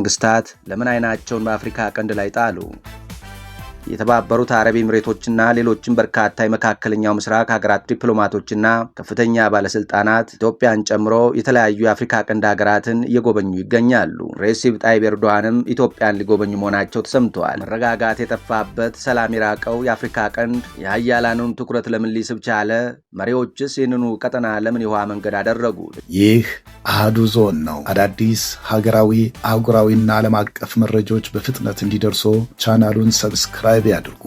መንግስታት ለምን አይናቸውን በአፍሪካ ቀንድ ላይ ጣሉ? የተባበሩት አረብ ኤሚሬቶችና ሌሎችም በርካታ የመካከለኛው ምስራቅ ሀገራት ዲፕሎማቶችና ከፍተኛ ባለስልጣናት ኢትዮጵያን ጨምሮ የተለያዩ የአፍሪካ ቀንድ ሀገራትን እየጎበኙ ይገኛሉ። ሬሲፕ ጣይብ ኤርዶዋንም ኢትዮጵያን ሊጎበኙ መሆናቸው ተሰምተዋል። መረጋጋት የጠፋበት ሰላም የራቀው የአፍሪካ ቀንድ የሀያላኑን ትኩረት ለምን ሊስብ ቻለ? መሪዎችስ ይህንኑ ቀጠና ለምን የውሃ መንገድ አደረጉት? ይህ አሃዱ ዞን ነው። አዳዲስ ሀገራዊ፣ አህጉራዊና ዓለም አቀፍ መረጃዎች በፍጥነት እንዲደርሱ ቻናሉን ሰብስክራይብ ያድርጉ።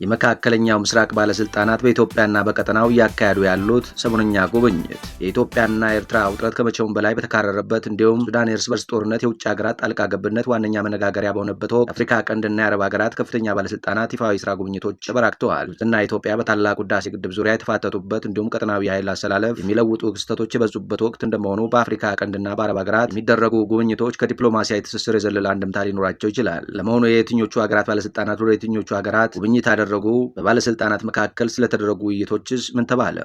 የመካከለኛው ምስራቅ ባለስልጣናት በኢትዮጵያና በቀጠናው እያካሄዱ ያሉት ሰሞነኛ ጉብኝት የኢትዮጵያና ኤርትራ ውጥረት ከመቼውም በላይ በተካረረበት እንዲሁም ሱዳን የእርስ በርስ ጦርነት የውጭ ሀገራት ጣልቃ ገብነት ዋነኛ መነጋገሪያ በሆነበት ወቅት አፍሪካ ቀንድና የአረብ ሀገራት ከፍተኛ ባለስልጣናት ይፋዊ ስራ ጉብኝቶች ተበራክተዋል። ግብጽና ኢትዮጵያ በታላቁ ህዳሴ ግድብ ዙሪያ የተፋጠጡበት እንዲሁም ቀጠናዊ የኃይል አሰላለፍ የሚለውጡ ክስተቶች የበዙበት ወቅት እንደመሆኑ በአፍሪካ ቀንድና በአረብ ሀገራት የሚደረጉ ጉብኝቶች ከዲፕሎማሲያዊ ትስስር የዘለለ አንድምታ ሊኖራቸው ይችላል። ለመሆኑ የየትኞቹ ሀገራት ባለስልጣናት ወደ የትኞቹ ሀገራት ጉብኝት አደረጉ? በባለስልጣናት መካከል ስለተደረጉ ውይይቶችስ ምን ተባለ?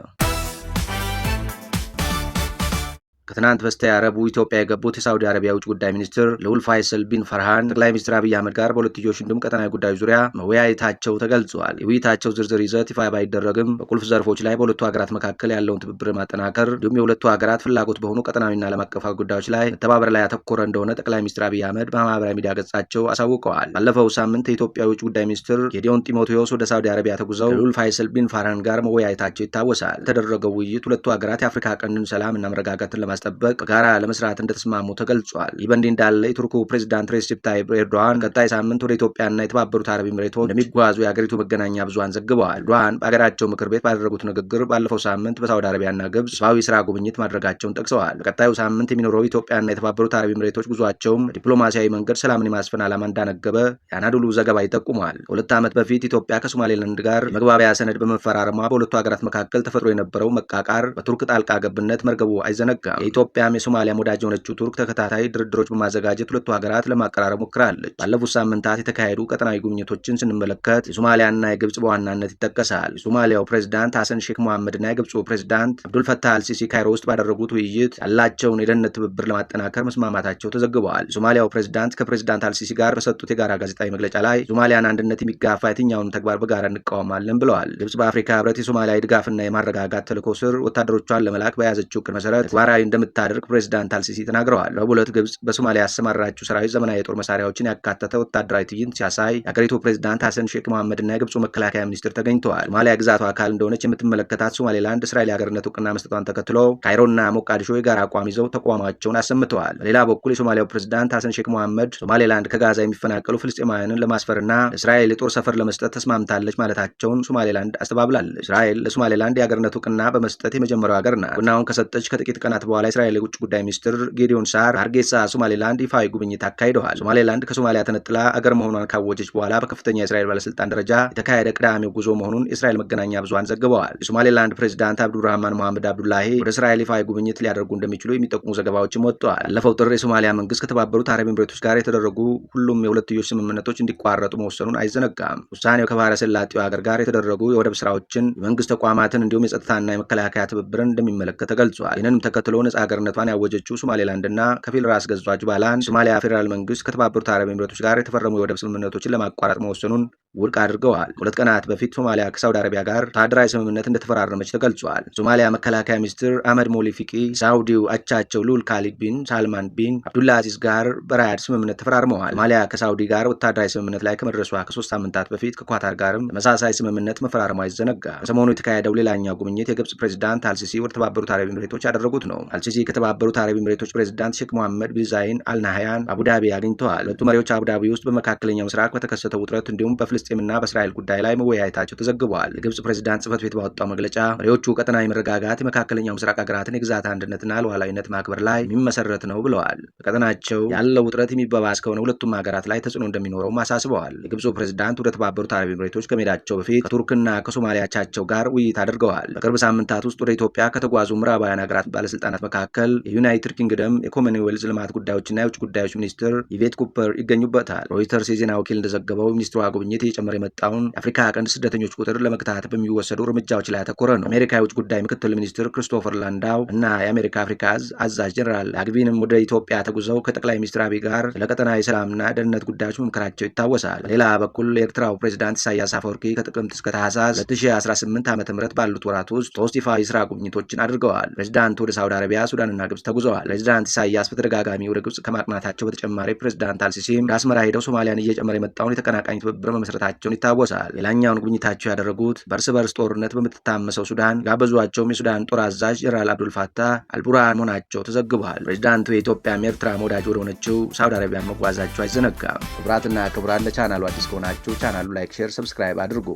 ከትናንት በስቲያ ረቡዕ ኢትዮጵያ የገቡት የሳውዲ አረቢያ ውጭ ጉዳይ ሚኒስትር ልዑል ፋይሰል ቢን ፈርሃን ጠቅላይ ሚኒስትር አብይ አህመድ ጋር በሁለትዮሽ እንዲሁም ቀጠናዊ ጉዳዮች ዙሪያ መወያየታቸው ተገልጿል። የውይይታቸው ዝርዝር ይዘት ይፋ ባይደረግም በቁልፍ ዘርፎች ላይ በሁለቱ ሀገራት መካከል ያለውን ትብብር ማጠናከር እንዲሁም የሁለቱ ሀገራት ፍላጎት በሆኑ ቀጠናዊና ዓለም አቀፋዊ ጉዳዮች ላይ መተባበር ላይ ያተኮረ እንደሆነ ጠቅላይ ሚኒስትር አብይ አህመድ በማህበራዊ ሚዲያ ገጻቸው አሳውቀዋል። ባለፈው ሳምንት የኢትዮጵያ ውጭ ጉዳይ ሚኒስትር ጌዲዮን ጢሞቴዎስ ወደ ሳውዲ አረቢያ ተጉዘው ልዑል ፋይሰል ቢን ፈርሃን ጋር መወያየታቸው ይታወሳል። የተደረገው ውይይት ሁለቱ ሀገራት የአፍሪካ ቀንድን ሰላም እና መረጋጋትን ለማስጠበቅ በጋራ ለመስራት እንደተስማሙ ተገልጿል። ይህ በእንዲህ እንዳለ የቱርኩ ፕሬዝዳንት ሬሲፕ ጣይብ ኤርዶዋን ቀጣይ ሳምንት ወደ ኢትዮጵያና የተባበሩት አረብ ኤሚሬቶች እንደሚጓዙ የአገሪቱ መገናኛ ብዙሃን ዘግበዋል። ኤርዶዋን በአገራቸው ምክር ቤት ባደረጉት ንግግር ባለፈው ሳምንት በሳውዲ አረቢያና ግብጽ ህዝባዊ ስራ ጉብኝት ማድረጋቸውን ጠቅሰዋል። በቀጣዩ ሳምንት የሚኖረው ኢትዮጵያና የተባበሩት አረብ ኤሚሬቶች ጉዟቸውም በዲፕሎማሲያዊ መንገድ ሰላምን የማስፈን ዓላማ እንዳነገበ የአናዶሉ ዘገባ ይጠቁማል። ከሁለት ዓመት በፊት ኢትዮጵያ ከሶማሌላንድ ጋር የመግባቢያ ሰነድ በመፈራረሟ በሁለቱ ሀገራት መካከል ተፈጥሮ የነበረው መቃቃር በቱርክ ጣልቃ ገብነት መርገቡ አይዘነጋም። የኢትዮጵያም የሶማሊያ ወዳጅ የሆነችው ቱርክ ተከታታይ ድርድሮች በማዘጋጀት ሁለቱ ሀገራት ለማቀራረብ ሞክራለች። ባለፉት ሳምንታት የተካሄዱ ቀጠናዊ ጉብኝቶችን ስንመለከት የሶማሊያና የግብጽ በዋናነት ይጠቀሳል። የሶማሊያው ፕሬዝዳንት ሐሰን ሼክ መሐመድና የግብጹ ፕሬዝዳንት አብዱል ፈታህ አልሲሲ ካይሮ ውስጥ ባደረጉት ውይይት ያላቸውን የደህንነት ትብብር ለማጠናከር መስማማታቸው ተዘግበዋል። የሶማሊያው ፕሬዝዳንት ከፕሬዝዳንት አልሲሲ ጋር በሰጡት የጋራ ጋዜጣዊ መግለጫ ላይ የሶማሊያን አንድነት የሚጋፋ የትኛውንም ተግባር በጋራ እንቃወማለን ብለዋል። ግብጽ በአፍሪካ ህብረት የሶማሊያ ድጋፍና የማረጋጋት ተልዕኮ ስር ወታደሮቿን ለመላክ በያዘችው እቅድ መሰረት ተግባራዊ እንደምታደርግ ፕሬዝዳንት አልሲሲ ተናግረዋል። ረቡዕ ዕለት ግብጽ በሶማሊያ ያሰማራችው ሰራዊት ዘመናዊ የጦር መሳሪያዎችን ያካተተ ወታደራዊ ትዕይንት ሲያሳይ የአገሪቱ ፕሬዝዳንት ሐሰን ሼክ መሐመድና የግብጹ መከላከያ ሚኒስትር ተገኝተዋል። ሶማሊያ ግዛቷ አካል እንደሆነች የምትመለከታት ሶማሌላንድ እስራኤል የሀገርነት እውቅና መስጠቷን ተከትሎ ካይሮና ሞቃዲሾ የጋራ አቋም ይዘው ተቋማቸውን አሰምተዋል። በሌላ በኩል የሶማሊያው ፕሬዝዳንት ሐሰን ሼክ መሐመድ ሶማሌላንድ ከጋዛ የሚፈናቀሉ ፍልስጤማውያንን ለማስፈርና እስራኤል የጦር ሰፈር ለመስጠት ተስማምታለች ማለታቸውን ሶማሌላንድ አስተባብላለች። እስራኤል ለሶማሌላንድ የሀገርነት እውቅና በመስጠት የመጀመሪያው ሀገር ናት። እውቅናውን ከሰጠች ከጥቂት ቀናት በኋላ የእስራኤል የውጭ ጉዳይ ሚኒስትር ጌዲዮን ሳር ሀርጌሳ ሶማሌላንድ ይፋዊ ጉብኝት አካሂደዋል። ሶማሌላንድ ከሶማሊያ ተነጥላ አገር መሆኗን ካወጀች በኋላ በከፍተኛ የእስራኤል ባለስልጣን ደረጃ የተካሄደ ቅዳሜው ጉዞ መሆኑን የእስራኤል መገናኛ ብዙሃን ዘግበዋል። የሶማሌላንድ ፕሬዝዳንት አብዱራህማን መሐመድ አብዱላሂ ወደ እስራኤል ይፋዊ ጉብኝት ሊያደርጉ እንደሚችሉ የሚጠቁሙ ዘገባዎችም ወጥተዋል። ባለፈው ጥር የሶማሊያ መንግስት ከተባበሩት አረብ ኤሚሬቶች ጋር የተደረጉ ሁሉም የሁለትዮሽ ስምምነቶች እንዲቋረጡ መወሰኑን አይዘነጋም። ውሳኔው ከባህረ ሰላጤው ሀገር ጋር የተደረጉ የወደብ ስራዎችን፣ የመንግስት ተቋማትን እንዲሁም የጸጥታና የመከላከያ ትብብርን እንደሚመለከት ተገልጿል። ይህንንም ተከትሎ ነጻ ሀገርነቷን ያወጀችው ሶማሌላንድና ከፊል ራስ ገዟ ጁባላንድ ሶማሊያ ፌዴራል መንግስት ከተባበሩት አረብ ኤሚሬቶች ጋር የተፈረሙ የወደብ ስምምነቶችን ለማቋረጥ መወሰኑን ውድቅ አድርገዋል። ሁለት ቀናት በፊት ሶማሊያ ከሳውዲ አረቢያ ጋር ወታደራዊ ስምምነት እንደተፈራረመች ተገልጿል። ሶማሊያ መከላከያ ሚኒስትር አህመድ ሞሊፊቂ ሳውዲው አቻቸው ልዑል ካሊድ ቢን ሳልማን ቢን አብዱላ አዚዝ ጋር በራያድ ስምምነት ተፈራርመዋል። ሶማሊያ ከሳውዲ ጋር ወታደራዊ ስምምነት ላይ ከመድረሷ ከ3 ሳምንታት በፊት ከኳታር ጋርም ተመሳሳይ ስምምነት መፈራረሟ አይዘነጋም። ሰሞኑ የተካሄደው ሌላኛው ጉብኝት የግብጽ ፕሬዝዳንት አልሲሲ ወደ ተባበሩት አረብ ኤሚሬቶች ያደረጉት ነው። አልሲሲ ከተባበሩት አረብ ኤሚሬቶች ፕሬዝዳንት ሼክ መሐመድ ቢን ዛይን አልናህያን አቡዳቢ አግኝተዋል። ሁለቱ መሪዎች አቡዳቢ ውስጥ በመካከለኛው ምስራቅ በተከሰተው ውጥረት እንዲሁም በፍልስጤምና በእስራኤል ጉዳይ ላይ መወያየታቸው ተዘግበዋል። የግብጽ ፕሬዝዳንት ጽህፈት ቤት ባወጣው መግለጫ መሪዎቹ ቀጠናዊ መረጋጋት የመካከለኛው ምስራቅ ሀገራትን የግዛት አንድነትና ሉዓላዊነት ማክበር ላይ የሚመሰረት ነው ብለዋል። በቀጠናቸው ያለው ውጥረት የሚባባስ ከሆነ ሁለቱም ሀገራት ላይ ተጽዕኖ እንደሚኖረውም አሳስበዋል። የግብፁ ፕሬዝዳንት ወደ ተባበሩት አረብ ኤሚሬቶች ከመሄዳቸው በፊት ከቱርክና ከሶማሊያ አቻቸው ጋር ውይይት አድርገዋል። በቅርብ ሳምንታት ውስጥ ወደ ኢትዮጵያ ከተጓዙ ምዕራባውያን ሀገራት ባለስልጣናት መካከል የዩናይትድ ኪንግደም የኮመንዌልዝ ልማት ጉዳዮችና የውጭ ጉዳዮች ሚኒስትር ኢቬት ኩፐር ይገኙበታል። ሮይተርስ የዜና ወኪል እንደዘገበው ሚኒስትሯ ጉብኝት እየጨመረ የመጣውን የአፍሪካ ቀንድ ስደተኞች ቁጥር ለመግታት በሚወሰዱ እርምጃዎች ላይ ያተኮረ ነው። የአሜሪካ የውጭ ጉዳይ ምክትል ሚኒስትር ክሪስቶፈር ላንዳው እና የአሜሪካ አፍሪካ አዛዥ ጀነራል አግቢንም ወደ ኢትዮጵያ ተጉዘው ከጠቅላይ ሚኒስትር አብይ ጋር ስለ ቀጠናዊ የሰላምና ደህንነት ጉዳዮች መምከራቸው ይታወሳል። በሌላ በኩል የኤርትራው ፕሬዚዳንት ኢሳያስ አፈወርቂ ከጥቅምት እስከ ታህሳስ 2018 ዓ.ም ባሉት ወራት ውስጥ 3 ይፋ የስራ ጉብኝቶችን አድርገዋል። ፕሬዚዳንቱ ወደ ሳውዲ አረቢያ፣ ሱዳንና ግብጽ ተጉዘዋል። ፕሬዚዳንት ኢሳያስ በተደጋጋሚ ወደ ግብጽ ከማቅናታቸው በተጨማሪ ፕሬዚዳንት አልሲሲም ወደ አስመራ ሄደው ሶማሊያን እየጨመረ የመጣውን የተቀናቃኝ ትብብር መመስረታቸውን ይታወሳል። ሌላኛውን ጉብኝታቸው ያደረጉት በእርስ በርስ ጦርነት በምትታመሰው ሱዳን ጋበዟቸውም የሱዳን ጦር አዛዥ ጀነራል አብዱልፋታህ አልቡርሃን መሆናቸው ተዘግቧል። ፕሬዚዳንቱ የኢትዮጵያም የኤርትራም ወዳጅ ወደ ሆነችው ሳውዲ አረቢያ መጓዛቸው አይዘነጋም። ክቡራትና ክቡራን ለቻናሉ አዲስ ከሆናችሁ ቻናሉ ላይክ፣ ሼር፣ ሰብስክራይብ አድርጉ።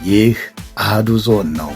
ይህ አሃዱ ዞን ነው።